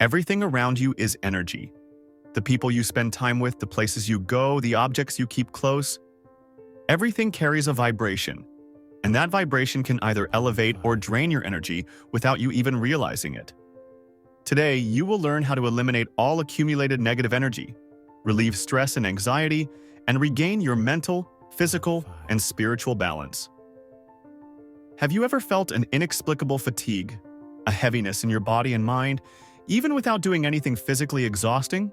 Everything around you is energy. The people you spend time with, the places you go, the objects you keep close, everything carries a vibration, and that vibration can either elevate or drain your energy without you even realizing it. Today, you will learn how to eliminate all accumulated negative energy, relieve stress and anxiety, and regain your mental, physical, and spiritual balance. Have you ever felt an inexplicable fatigue, a heaviness in your body and mind, even without doing anything physically exhausting?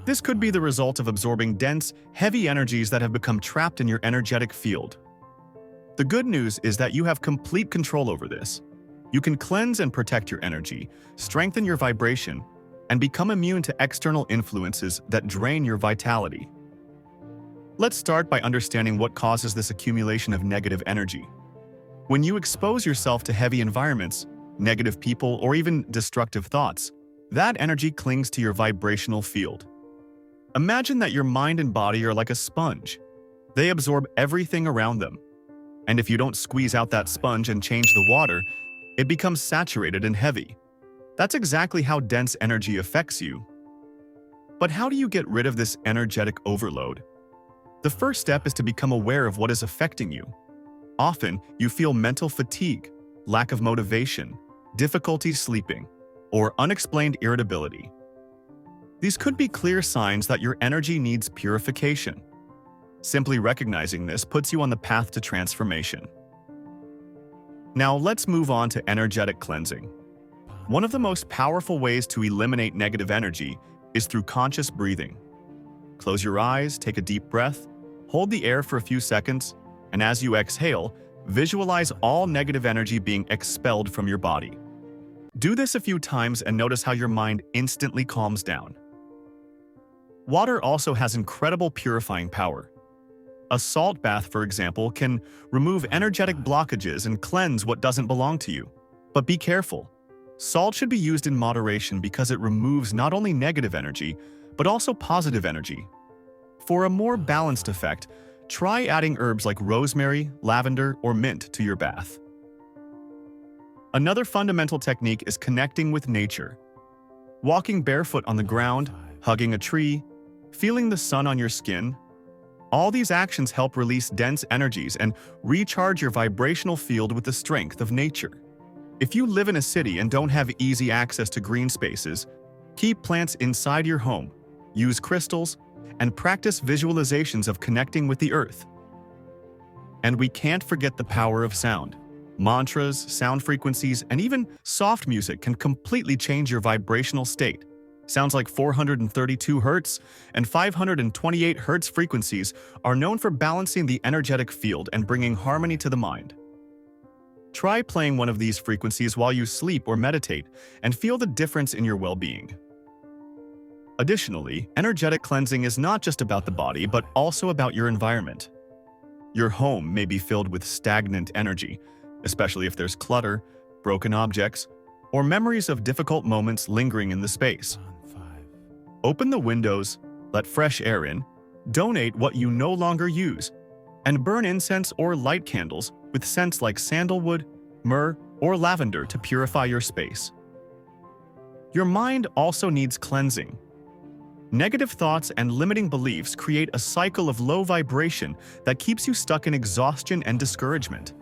This could be the result of absorbing dense, heavy energies that have become trapped in your energetic field. The good news is that you have complete control over this. You can cleanse and protect your energy, strengthen your vibration, and become immune to external influences that drain your vitality. Let's start by understanding what causes this accumulation of negative energy. When you expose yourself to heavy environments, negative people, or even destructive thoughts, that energy clings to your vibrational field. Imagine that your mind and body are like a sponge. They absorb everything around them. And if you don't squeeze out that sponge and change the water, it becomes saturated and heavy. That's exactly how dense energy affects you. But how do you get rid of this energetic overload? The first step is to become aware of what is affecting you. Often, you feel mental fatigue, lack of motivation, difficulty sleeping, or unexplained irritability. These could be clear signs that your energy needs purification. Simply recognizing this puts you on the path to transformation. Now let's move on to energetic cleansing. One of the most powerful ways to eliminate negative energy is through conscious breathing. Close your eyes, take a deep breath, hold the air for a few seconds, and as you exhale, visualize all negative energy being expelled from your body. Do this a few times and notice how your mind instantly calms down. Water also has incredible purifying power. A salt bath, for example, can remove energetic blockages and cleanse what doesn't belong to you. But be careful. Salt should be used in moderation because it removes not only negative energy, but also positive energy. For a more balanced effect, try adding herbs like rosemary, lavender, or mint to your bath. Another fundamental technique is connecting with nature. Walking barefoot on the ground, hugging a tree, feeling the sun on your skin, all these actions help release dense energies and recharge your vibrational field with the strength of nature. If you live in a city and don't have easy access to green spaces, keep plants inside your home, use crystals, and practice visualizations of connecting with the earth. And we can't forget the power of sound. Mantras, sound frequencies, and even soft music can completely change your vibrational state. Sounds like 432 Hz and 528 Hz frequencies are known for balancing the energetic field and bringing harmony to the mind. Try playing one of these frequencies while you sleep or meditate and feel the difference in your well-being. Additionally, energetic cleansing is not just about the body, but also about your environment. Your home may be filled with stagnant energy, especially if there's clutter, broken objects, or memories of difficult moments lingering in the space. Open the windows, let fresh air in, donate what you no longer use, and burn incense or light candles with scents like sandalwood, myrrh, or lavender to purify your space. Your mind also needs cleansing. Negative thoughts and limiting beliefs create a cycle of low vibration that keeps you stuck in exhaustion and discouragement.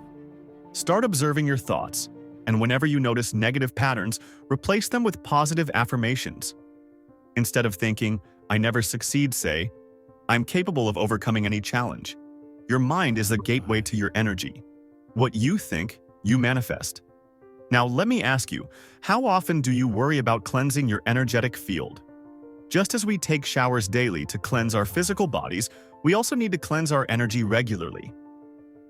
Start observing your thoughts, and whenever you notice negative patterns, replace them with positive affirmations. Instead of thinking, "I never succeed," say, "I'm capable of overcoming any challenge." Your mind is the gateway to your energy. What you think, you manifest. Now let me ask you, how often do you worry about cleansing your energetic field? Just as we take showers daily to cleanse our physical bodies, we also need to cleanse our energy regularly.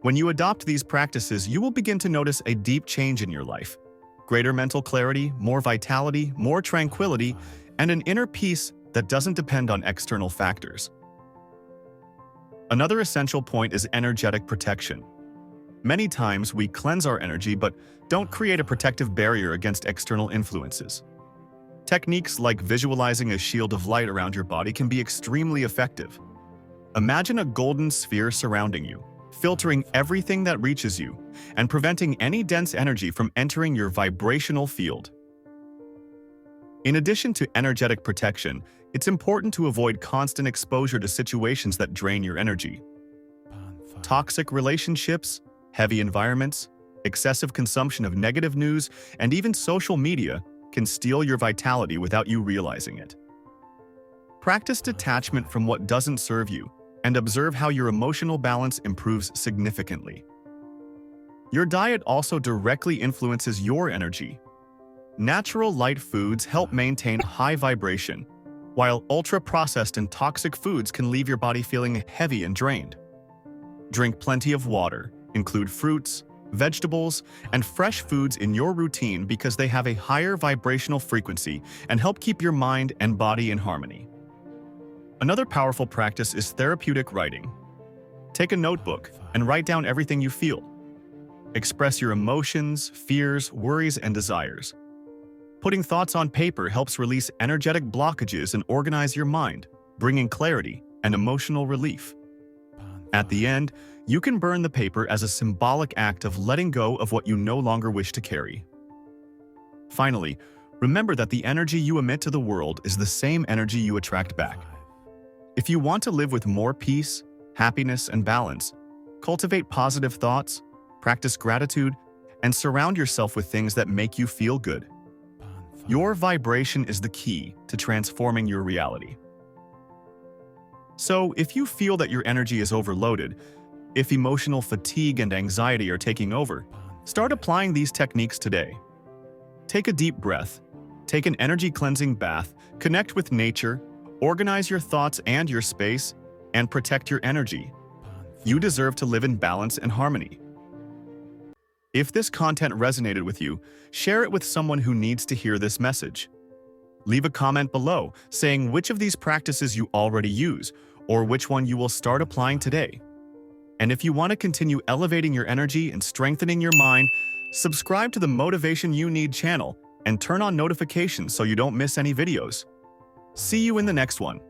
When you adopt these practices, you will begin to notice a deep change in your life. Greater mental clarity, more vitality, more tranquility, and an inner peace that doesn't depend on external factors. Another essential point is energetic protection. Many times we cleanse our energy but don't create a protective barrier against external influences. Techniques like visualizing a shield of light around your body can be extremely effective. Imagine a golden sphere surrounding you, filtering everything that reaches you and preventing any dense energy from entering your vibrational field. In addition to energetic protection, it's important to avoid constant exposure to situations that drain your energy. Toxic relationships, heavy environments, excessive consumption of negative news, and even social media can steal your vitality without you realizing it. Practice detachment from what doesn't serve you and observe how your emotional balance improves significantly. Your diet also directly influences your energy. Natural light foods help maintain high vibration, while ultra-processed and toxic foods can leave your body feeling heavy and drained. Drink plenty of water, include fruits, vegetables, and fresh foods in your routine because they have a higher vibrational frequency and help keep your mind and body in harmony. Another powerful practice is therapeutic writing. Take a notebook and write down everything you feel. Express your emotions, fears, worries, and desires. Putting thoughts on paper helps release energetic blockages and organize your mind, bringing clarity and emotional relief. At the end, you can burn the paper as a symbolic act of letting go of what you no longer wish to carry. Finally, remember that the energy you emit to the world is the same energy you attract back. If you want to live with more peace, happiness, and balance, cultivate positive thoughts, practice gratitude, and surround yourself with things that make you feel good. Your vibration is the key to transforming your reality. So, if you feel that your energy is overloaded, if emotional fatigue and anxiety are taking over, start applying these techniques today. Take a deep breath, take an energy-cleansing bath, connect with nature, organize your thoughts and your space, and protect your energy. You deserve to live in balance and harmony. If this content resonated with you, share it with someone who needs to hear this message. Leave a comment below saying which of these practices you already use or which one you will start applying today. And if you want to continue elevating your energy and strengthening your mind, subscribe to the Motivation You Need channel and turn on notifications so you don't miss any videos. See you in the next one.